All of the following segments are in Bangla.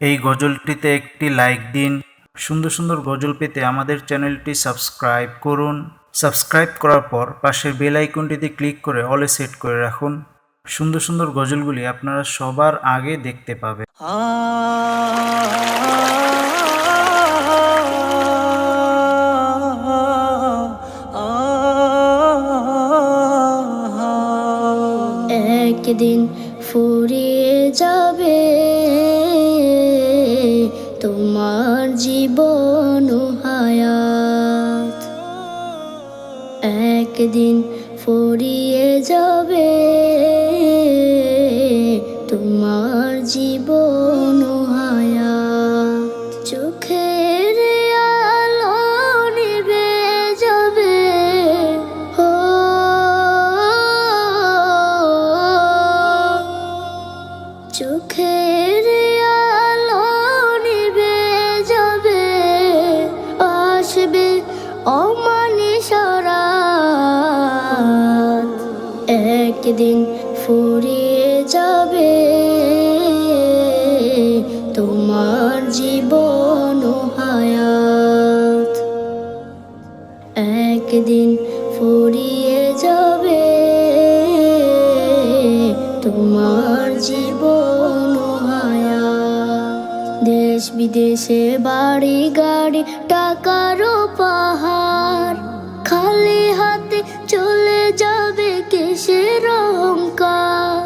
এই গজলটিতে একটি লাইক দিন। সুন্দর সুন্দর গজল পেতে আমাদের চ্যানেলটি সাবস্ক্রাইব করুন। সাবস্ক্রাইব করার পর পাশের বেল আইকনটিতে ক্লিক করে অলে সেট করে রাখুন। সুন্দর সুন্দর গজলগুলি আপনারা সবার আগে দেখতে পাবেন। একদিন ফুরিয়ে যাবে তোমার জীবন হায়াত, একদিন ফুরিয়ে যাবে তোমার জীবন হায়াত। চোখের আলো নিভে যাবে, ও চোখের আলো নিভে যাবে, আসবে অমানিসা রাত। একদিন ফুরিয়ে যাবে তোমার জীবন হায়াত, একদিন ফুরিয়ে যাবে তোমার জীবন হায়াত। দেশ বিদেশে বাড়ি গাড়ি টাকারও পাহাড়, খালি হাতে চলে যাবে কিসের অহংকার।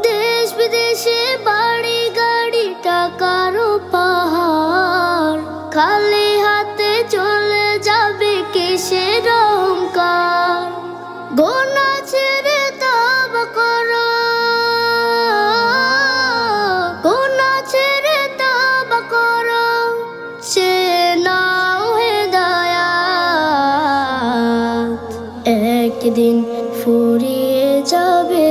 দেশ বিদেশে বাড়ি গাড়ি টাকারও পাহাড়, খালি হাতে চলে যাবে কিসের অহংকার। গোনা ছেড়ে তওবা করো, গোনা ছেড়ে তওবা করো, সে নাও হেদায়াত। একদিন ফুরিয়ে যাবে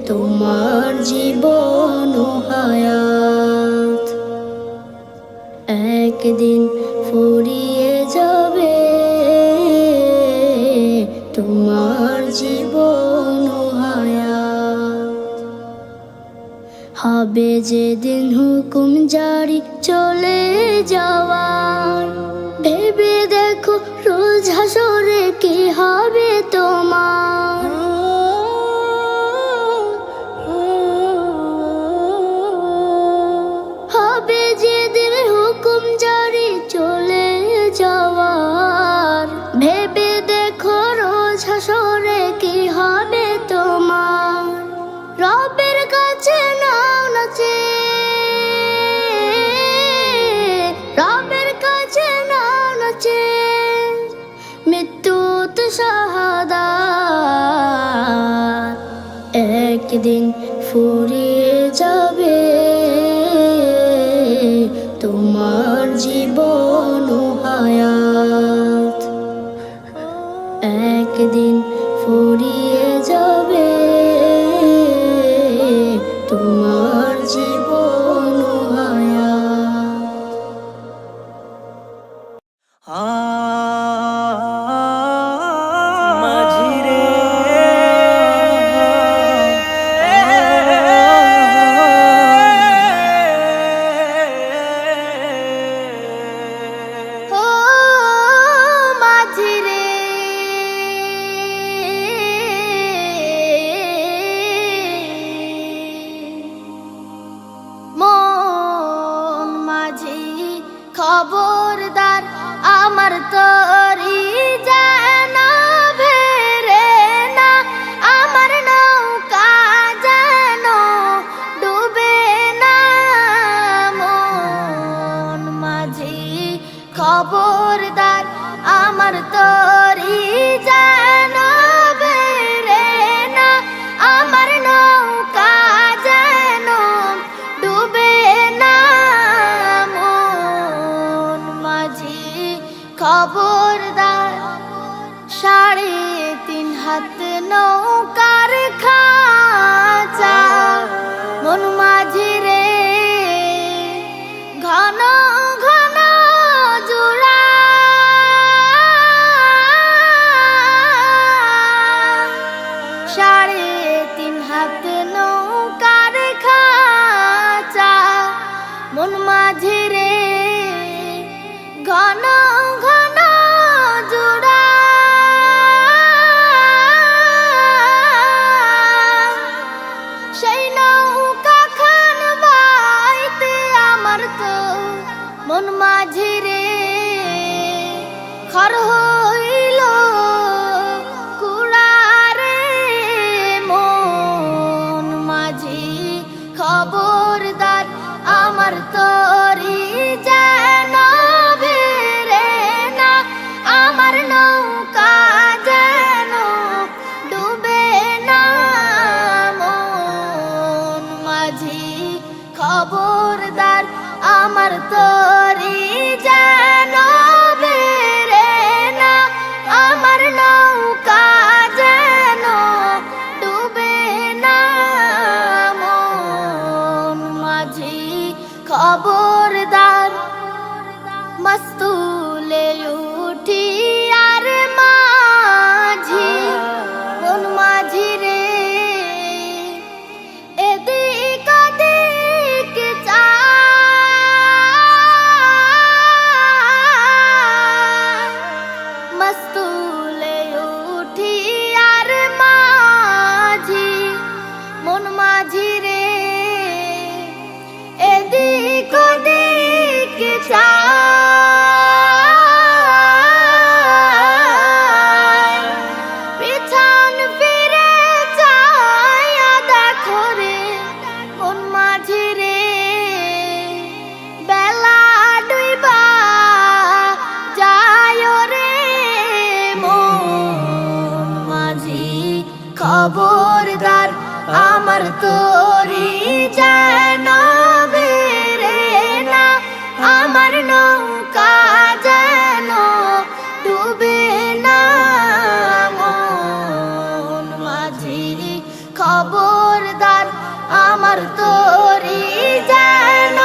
তোমার জীবন হায়াত, একদিন ফুরিয়ে যাবে তোমার জীবন হায়াত। হবে যেদিন হুকুম জারি চলে যাওয়ার, ভেবে দেখো রোজ হাসরে কি হবে তোমার। হবে যেদিন হুকুম জারি চলে যাওয়ার, ভেবে দেখো রোজ হাসরে কি হবে তোমার। রবের কাছে নাও নাচে, রবের কাছে নাও নাচে, মৃত্যু তো শাহাদাত। একদিন ফুরিয়ে যাবে তোমার জীবন হায়াত, একদিন ফুরিয়ে যাবে তোমার জীবন মাঝিরে ও মাঝিরে খবরদার আমার তরি যেন বেরে না, আমার নৌকা যেন ডুবে না। মন মাঝি খবরদার আমার তরি যেন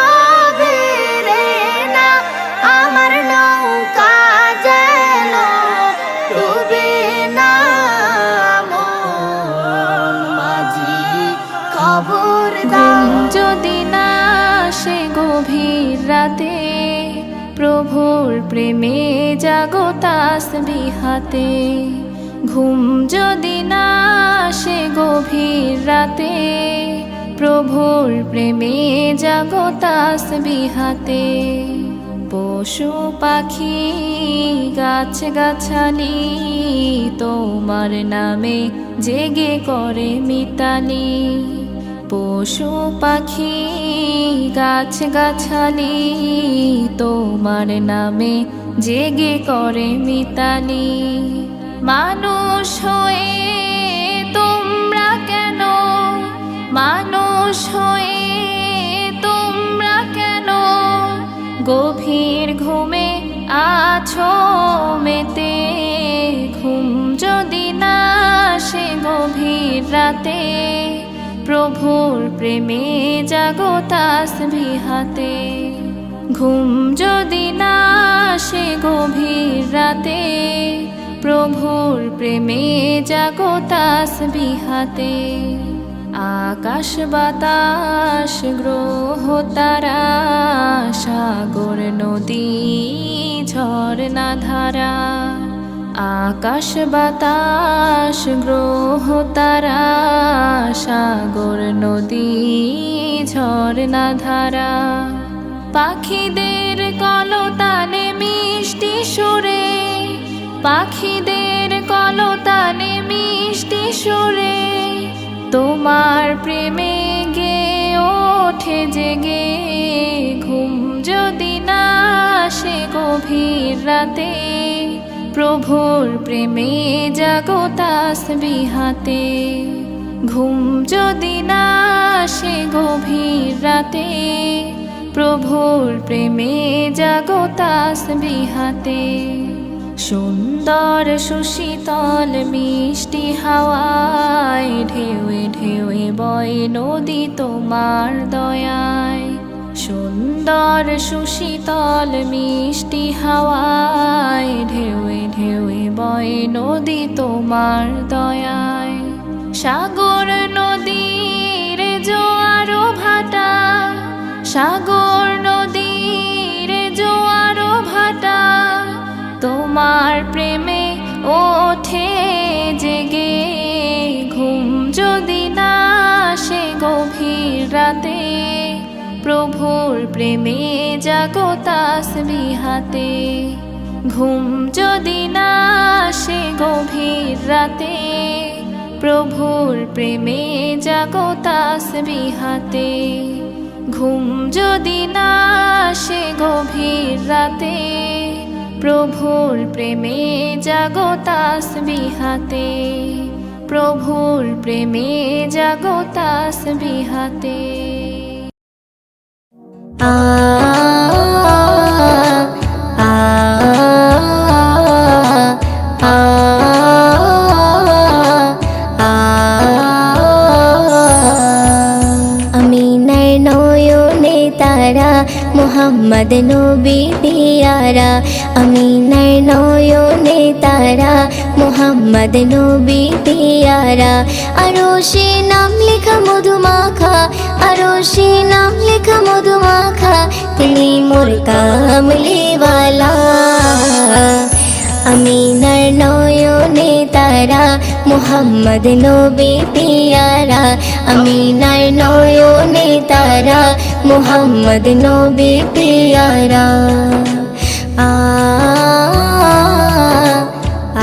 বেরে না, আমার নৌকা যেন ডুবে না। মন মাঝি খবরদার যদি না সে গভীর রাতে, প্রভুর প্রেমে জাগো তাসবিহাতে। ঘুম যদি না সে গভীর রাতে, প্রভুর প্রেমে জাগো তাসবিহাতে। পশু পাখি গাছ গাছালি তোমার নামে জেগে করে মিতালি। পশু পাখি গাছ গাছালি তোমার নামে জেগে করে মিতালি। মানুষ হয়ে তোমরা কেন, মানুষ হয়ে তোমরা কেন গভীর ঘুমে আছো মেতে। ঘুম যদি না সে গভীর রাতে, প্রভুর প্রেমে জাগো তাসবিহাতে। ঘুম যদি না সে গভীর রাতে, প্রভুর প্রেমে জাগো তাসবিহাতে। আকাশ বাতাস গ্রহ তারা, সাগর নদী ঝরনা ধারা। আকাশ বাতাস গ্রহ তারা, সাগর নদী ঝরনা ধারা। পাখিদের কলতানে মিষ্টি সুরে, পাখিদের কলতানে মিষ্টি সুরে তোমার প্রেমে গে ওঠে জেগে। ঘুম যদি না সে গভীর রাতে, প্রভুর প্রেমে জাগো তাসবিহাতে। ঘুম যদি না সে গভীর রাতে, প্রভুর প্রেমে জাগো তাসবিহাতে। সুন্দর সুশীতল মিষ্টি হাওয়ায় ঢেউয়ে ঢেউয়ে বয় নদী তোমার দয়ায়। সুন্দর সুশীতল মিষ্টি হাওয়ায় ঢেউয়ে ঢেউয়ে বয় নদী তোমার দয়ায়। সাগর নদীর জোয়ার ভাটা, সাগর নদীর জোয়ার ভাটা তোমার প্রেমে ওঠে জেগে। ঘুম যদি না সে গভীর রাতে, প্রভুর প্রেমে জাগো তাসবিহাতে। ঘুম যদি না সে গভীর রাতে, প্রভুর প্রেমে জাগো তাসবিহাতে। ঘুম যদি না সে গভীর রাতে, প্রভুর প্রেমে জাগো তাসবিহাতে। প্রভুর প্রেমে জাগো তাসবিহাতে। আমিনার নয়নে তারা মোহাম্মদ নবী পিয়ারা। আমিনার নয়নে তারা মোহাম্মদ নবী পিয়ারা। আরশে নাম লেখা মধুমাখা, আরশে নাম লেখা মধুমাখা, তিনি মোর কামলিওয়ালা। আমিনার নয়নে তারা মোহাম্মদ নবী পিয়ারা। আমিনার নয়নে তারা মোহাম্মদ নবী পিয়ারা। আ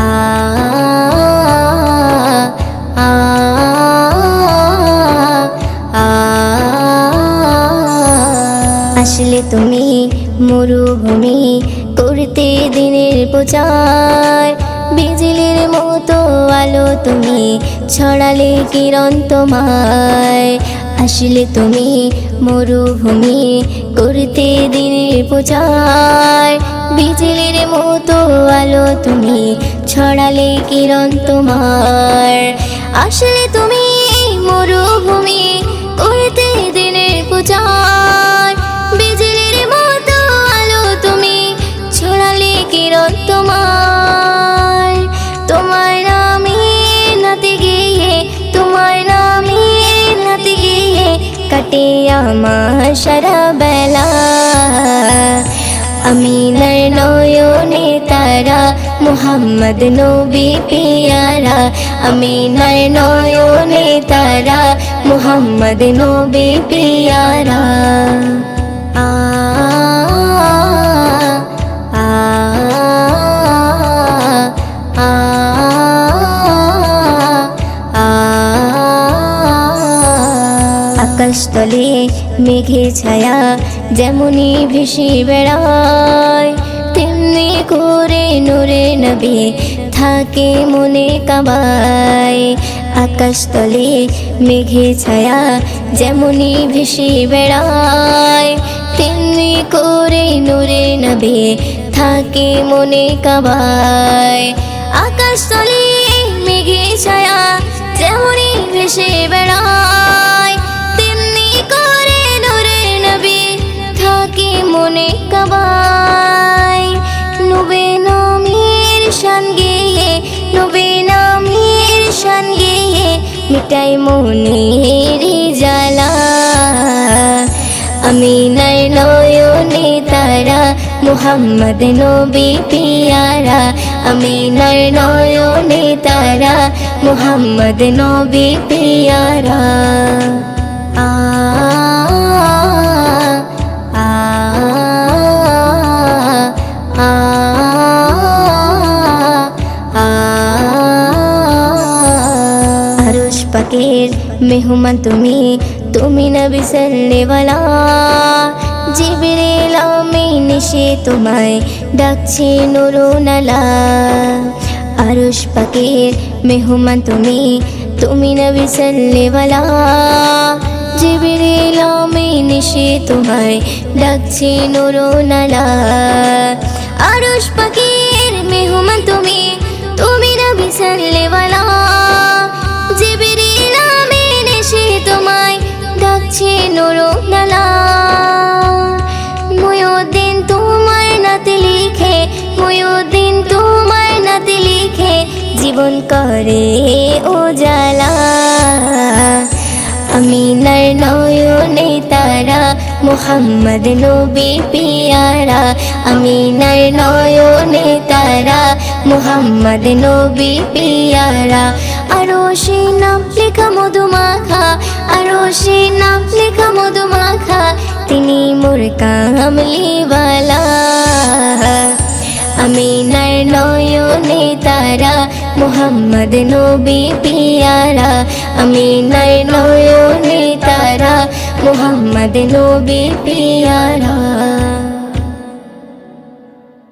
আ আ আ আসলে তুমি মরুভূমি করতে দিনের প্রচার, বিজলির মতো মতো আলো তুমি, ছড়ালে কিরণ তোমায়। আসলে তুমি মরুভূমি, করতে দিনের প্রচার। বিজলির মতো আলো তুমি, ছড়ালে কিরণ তোমার। আসলে তুমি মরুভূমি, করতে দিনের প্রচার। বিজলির মতো আলো তুমি, ছড়ালে কিরণ তোমার। তোমার নামে নাতে গিয়ে, তোমার নামে নাতে গিয়ে কাটে আমার সারা বেলা। আমিনার নয়নে তারা, মুহাম্মদ নবী পিয়ারা। আমিনার নয়নে তারা, মুহাম্মদ নবী পিয়ারা। আ আ আ আ আকাশতলে মেঘে ছায়া যেমনি ভেসে বেড়ায়, তেমনি করে নূরে নবী থাকে মনে কাবায়। আকাশতলে মেঘে ছায়া যেমনি ভেসে বেড়ায়, তেমনি করে নূরে নবী থাকে মনে কাবায়। আকাশতলে মেঘে ছায়া যেমনি ভেসে বেড়ায়, তেমনি করে নূরে নবী থাকে মনে কাবায়। নবী নামের শান গেয়ে, নবী নামের শান গেয়ে মিটাই মনের জ্বালা। আমিনার নয়নে তারা, মুহাম্মদ নবী পিয়ারা। আমিনার নয়নে তারা, মুহাম্মদ নবী পিয়ারা। আ আ আ আ আরশ পাকের মেহমান তুমি, তুমি নবী সাল্লেওয়ালা। জিবরিল আমিন এসে তোমায় ডাকছে নুরুনালা। আরশ পাকের মেহমান তুমি, তুমি নবী সাল্লেওয়ালা। জিবরিল আমিন এসে তোমায় ডাকছে নুরুনালা। আরশ পাকের মেহমান তুমি, তুমি নবী সাল্লেওয়ালা। জিবরিল আমিন এসে তোমায় ডাকছে নুরুনালা। মুয়ুদ্দিন তোমার নাতে লিখে, মুয়ুদ্দিন তোমার নাতে লিখে জীবন করে উজালা। আমিনার নয়নে তারা, মুহাম্মদ নবী পিয়ারা। আমিনার নয়নে তারা, মুহাম্মদ নবী পিয়ারা। আরশে নাম লেখা মধুমাখা, আরশে নাম লেখা মধুমাখা, তিনি মোর কামলিওয়ালা। আমিনার নয়নে তারা, মুহাম্মদ নবী পিয়ারা। আমিনার নয়নে তারা, মুহাম্মদ নবী পিয়ারা।